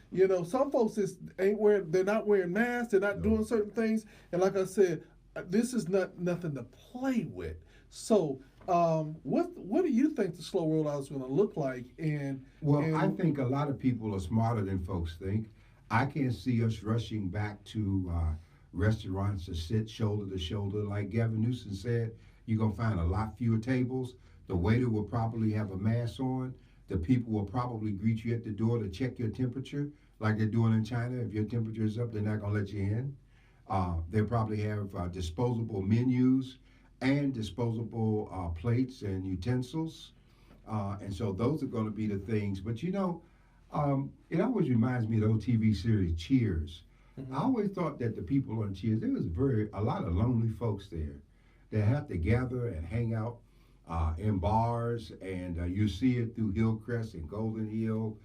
S2: some folks they're not wearing masks, they're not doing certain things, and like I said, this is nothing to play with. So, what do you think the slow rollout is going to look like?
S1: I think a lot of people are smarter than folks think. I can't see us rushing back to restaurants to sit shoulder to shoulder. Like Gavin Newsom said, you're going to find a lot fewer tables. The waiter will probably have a mask on. The people will probably greet you at the door to check your temperature, like they're doing in China. If your temperature is up, they're not going to let you in. They'll probably have disposable menus and disposable plates and utensils. And so those are going to be the things. But it always reminds me of the old TV series Cheers. Mm-hmm. I always thought that the people on Cheers, there was a lot of lonely folks there that have to gather and hang out in bars, and you see it through Hillcrest and Golden Hill.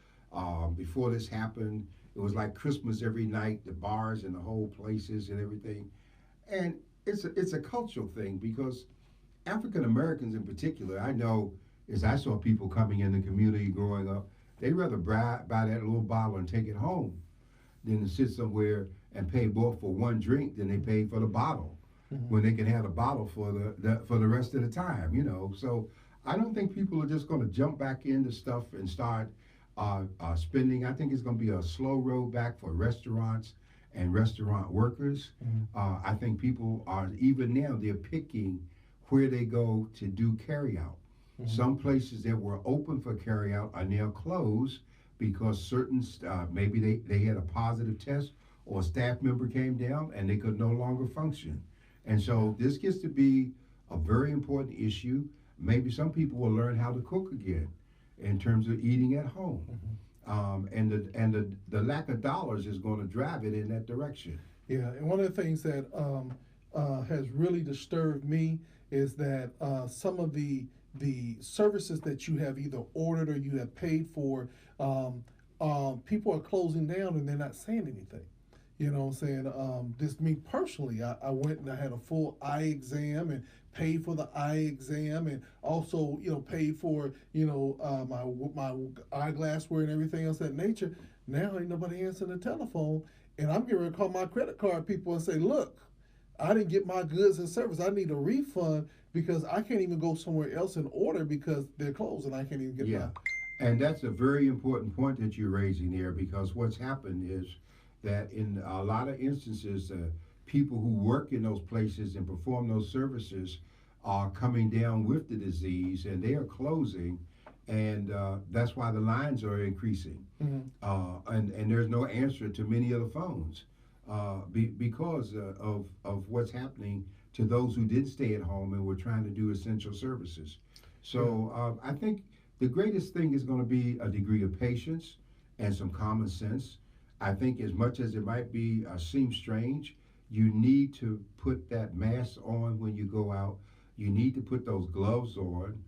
S1: Before this happened, it was like Christmas every night, the bars and the whole places and everything. And it's a cultural thing, because African Americans in particular, I know, as I saw people coming in the community growing up, they'd rather buy that little bottle and take it home than to sit somewhere and pay more for one drink than they pay for the bottle. Mm-hmm. When they can have a bottle for the rest of the time, So I don't think people are just going to jump back into stuff and start spending. I think it's going to be a slow road back for restaurants and restaurant workers. Mm-hmm. I think people are, even now, they're picking where they go to do carryout. Mm-hmm. Some places that were open for carryout are now closed because certain, maybe they had a positive test or a staff member came down and they could no longer function. And so this gets to be a very important issue. Maybe some people will learn how to cook again in terms of eating at home. Mm-hmm. And the lack of dollars is going to drive it in that direction.
S2: Yeah, and one of the things that has really disturbed me is that some of the services that you have either ordered or you have paid for, people are closing down and they're not saying anything. You know what I'm saying? Just me personally, I went and I had a full eye exam and paid for the eye exam, and also, paid for, my eyeglass wear and everything else of that nature. Now ain't nobody answering the telephone, and I'm getting ready to call my credit card people and say, look, I didn't get my goods and service. I need a refund because I can't even go somewhere else and order because they're closed and I can't even get mine.
S1: And that's a very important point that you're raising there, because what's happened is that in a lot of instances, people who work in those places and perform those services are coming down with the disease, and they are closing, and that's why the lines are increasing. And there's no answer to many of the phones because of what's happening to those who did stay at home and were trying to do essential services. So I think the greatest thing is going to be a degree of patience and some common sense. I think as much as it might be seem strange, you need to put that mask on when you go out. You need to put those gloves on.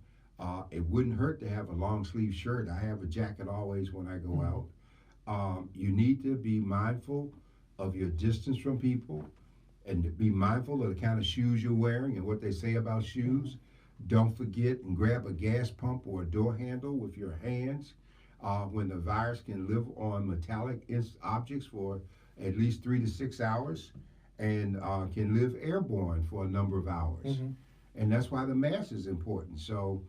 S1: It wouldn't hurt to have a long sleeve shirt. I have a jacket always when I go out. You need to be mindful of your distance from people and to be mindful of the kind of shoes you're wearing and what they say about shoes. Don't forget and grab a gas pump or a door handle with your hands when the virus can live on metallic objects for at least 3 to 6 hours and can live airborne for a number of hours. And that's why the mask is important. So,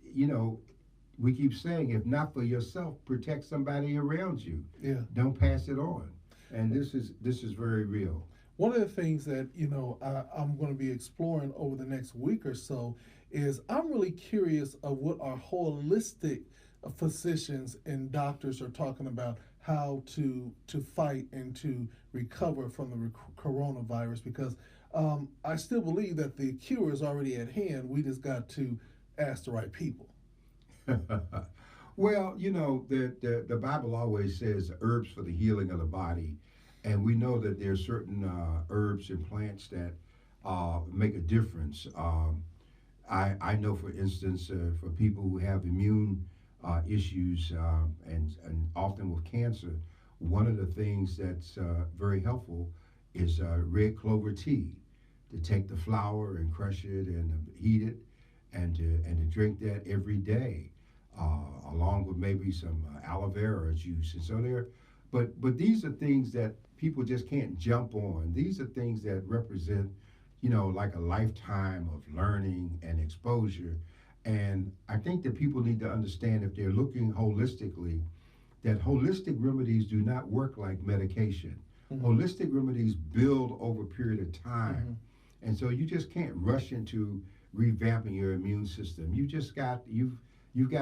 S1: you know, we keep saying, if not for yourself, protect somebody around you.
S2: Yeah.
S1: Don't pass it on. And this is very real.
S2: One of the things that, you know, I'm going to be exploring over the next week or so is I'm really curious of what our holistic physicians and doctors are talking about how to fight and to recover from the coronavirus, because I still believe that the cure is already at hand. We just got to ask the right people.
S1: Well, you know, the Bible always says herbs for the healing of the body. And we know that there are certain herbs and plants that make a difference. I know, for instance, for people who have immune issues and often with cancer, one of the things that's very helpful is red clover tea. To take the flower and crush it and heat it, and to drink that every day, along with maybe some aloe vera juice. And so but these are things that people just can't jump on. These are things that represent, you know, like a lifetime of learning and exposure. And I think that people need to understand, if they're looking holistically, that holistic remedies do not work like medication. Holistic remedies build over a period of time. And so you just can't rush into revamping your immune system. You've got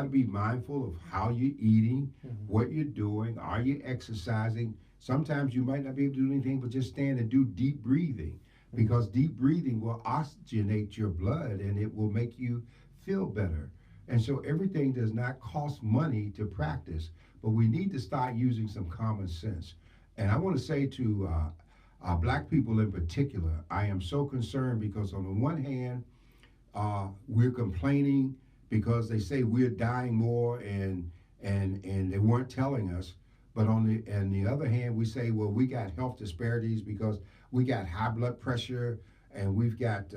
S1: to be mindful of how you're eating, what you're doing, are you exercising. Sometimes you might not be able to do anything but just stand and do deep breathing, because deep breathing will oxygenate your blood and it will make you feel better. And so everything does not cost money to practice, but we need to start using some common sense. And I want to say to Black people in particular, I am so concerned because on the one hand, we're complaining because they say we're dying more and they weren't telling us. But on the other hand, we say, well, we got health disparities because we got high blood pressure and we've got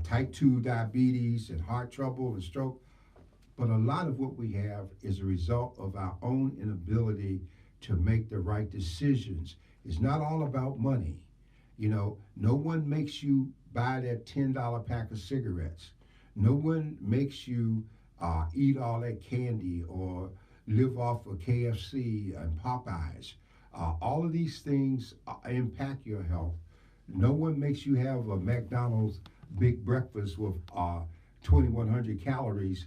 S1: type 2 diabetes and heart trouble and stroke. But a lot of what we have is a result of our own inability to make the right decisions. It's not all about money. You know, no one makes you buy that $10 pack of cigarettes. No one makes you eat all that candy or live off of KFC and Popeyes. All of these things impact your health. No one makes you have a McDonald's big breakfast with 2,100 calories,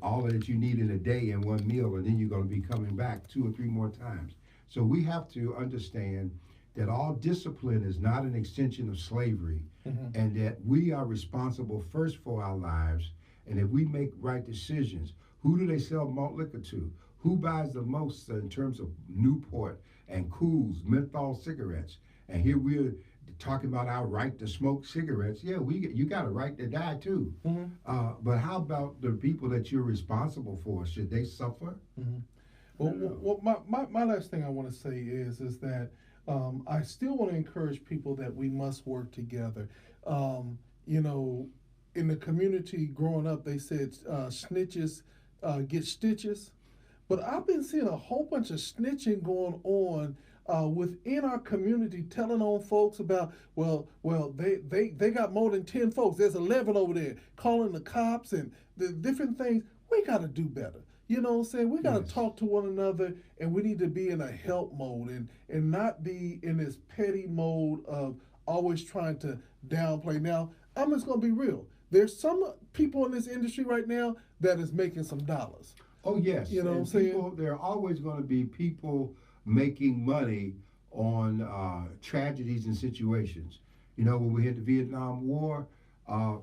S1: all that you need in a day in one meal, and then you're going to be coming back 2 or 3 more times. So we have to understand that all discipline is not an extension of slavery, and that we are responsible first for our lives. And if we make right decisions, who do they sell malt liquor to? Who buys the most in terms of Newport and Cools, menthol cigarettes? And here we're talking about our right to smoke cigarettes. Yeah, you got a right to die too. But how about the people that you're responsible for? Should they suffer?
S2: Well, my last thing I want to say is that I still want to encourage people that we must work together. You know, in the community growing up, they said snitches get stitches. But I've been seeing a whole bunch of snitching going on within our community, telling on folks about, well, they got more than 10 folks. There's 11 over there, calling the cops and the different things. We got to do better. You know what I'm saying? We got to talk to one another, and we need to be in a help mode and not be in this petty mode of always trying to downplay. Now, I'm just going to be real. there's some people in this industry right now that is making some dollars.
S1: Oh yes,
S2: You know what I'm
S1: and
S2: saying?
S1: people, there are always going to be people making money on tragedies and situations. You know, when we had the Vietnam War,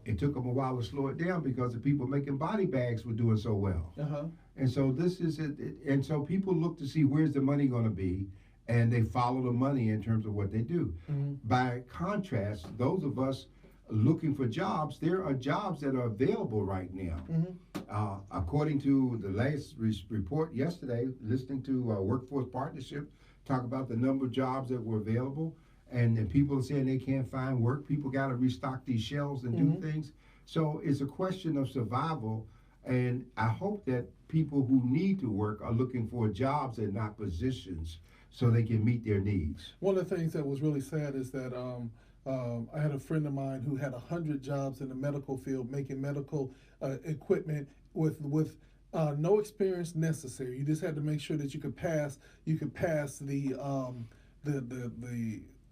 S1: it took them a while to slow it down because the people making body bags were doing so well.
S2: Uh-huh.
S1: And so this is it, and so people look to see where's the money going to be, and they follow the money in terms of what they do.
S2: Mm-hmm.
S1: By contrast, those of us looking for jobs, there are jobs that are available right now.
S2: Mm-hmm.
S1: According to the latest report yesterday, listening to Workforce Partnership talk about the number of jobs that were available, and then people are saying they can't find work. People got to restock these shelves and
S2: Mm-hmm.
S1: do things. So it's a question of survival, and I hope that people who need to work are looking for jobs and not positions so they can meet their needs.
S2: One of the things that was really sad is that I had a friend of mine who had 100 jobs in the medical field making medical equipment with no experience necessary. You just had to make sure that you could pass the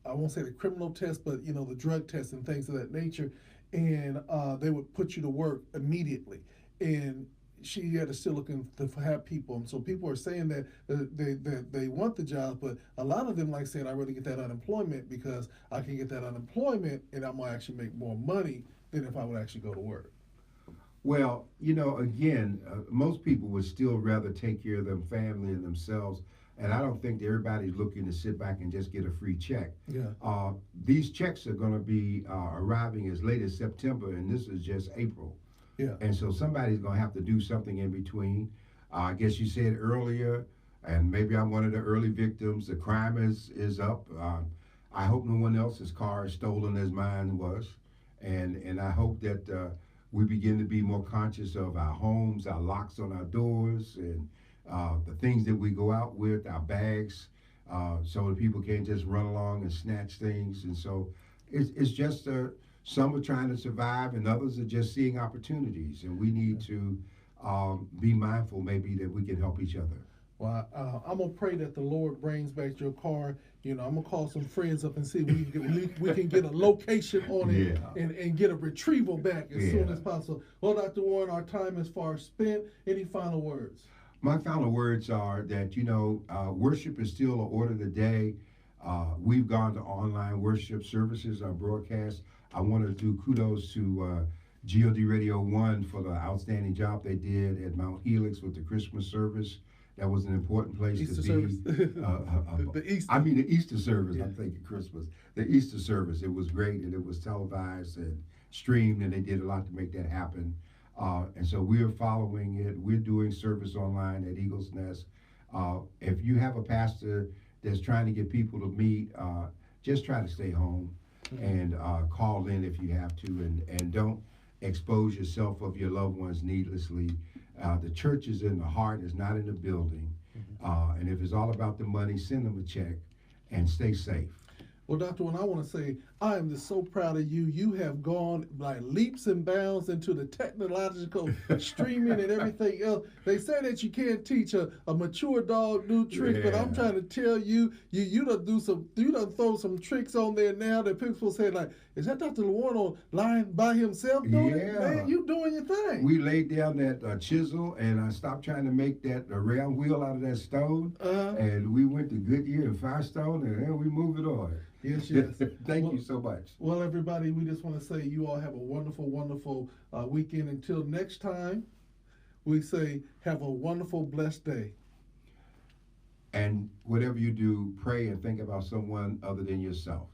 S2: I won't say the criminal test, but you know, the drug test and things of that nature, and they would put you to work immediately. And she had to still looking to have people, and so people are saying that they want the job, but a lot of them like saying, "I rather get that unemployment because I can get that unemployment, and I'm gonna actually make more money than if I would actually go to work."
S1: Well, you know, again, most people would still rather take care of their family and themselves, and I don't think that everybody's looking to sit back and just get a free check.
S2: Yeah.
S1: These checks are going to be arriving as late as September, and this is just April.
S2: Yeah.
S1: And so somebody's going to have to do something in between. I guess you said earlier, and maybe I'm one of the early victims, the crime is up. I hope no one else's car is stolen as mine was. And I hope that we begin to be more conscious of our homes, our locks on our doors, and the things that we go out with, our bags, so that people can't just run along and snatch things. And so it's just some are trying to survive, and others are just seeing opportunities. And we need to be mindful, maybe, that we can help each other.
S2: Well, I'm gonna pray that the Lord brings back your car. You know, I'm gonna call some friends up and see if we can get a location on it,
S1: Yeah.
S2: and get a retrieval back as soon
S1: Yeah.
S2: as possible. Well, Dr. Warren, our time is far spent. Any final words?
S1: My final words are that, you know, worship is still an order of the day. We've gone to online worship services, our broadcast. I want to do kudos to GOD Radio 1 for the outstanding job they did at Mount Helix with the Christmas service. That was an important place
S2: Easter
S1: to
S2: service.
S1: be.
S2: The Easter.
S1: I mean, the Easter service.
S2: Yeah.
S1: I'm thinking Christmas. The Easter service. It was great, and it was televised and streamed, and they did a lot to make that happen. And so we are following it. We're doing service online at Eagles Nest. If you have a pastor that's trying to get people to meet, just try to stay home. Mm-hmm. And call in if you have to, and don't expose yourself of your loved ones needlessly. The church is in the heart, it's not in the building. Mm-hmm. And if it's all about the money, send them a check and stay safe.
S2: Well, Dr. Warren, I want to say I am just so proud of you. You have gone like leaps and bounds into the technological streaming and everything else. They say that you can't teach a mature dog new tricks, but I'm trying to tell you, you done throw some tricks on there now that people say like, is that Dr. Warren online by himself doing it? Man, you doing your thing.
S1: We laid down that chisel, and I stopped trying to make that round wheel out of that stone, and we went to Goodyear and Firestone, and then we moved it on.
S2: Yes.
S1: Thank you so much.
S2: Well, everybody, we just want to say you all have a wonderful, wonderful weekend. Until next time, we say have a wonderful, blessed day.
S1: And whatever you do, pray and think about someone other than yourself.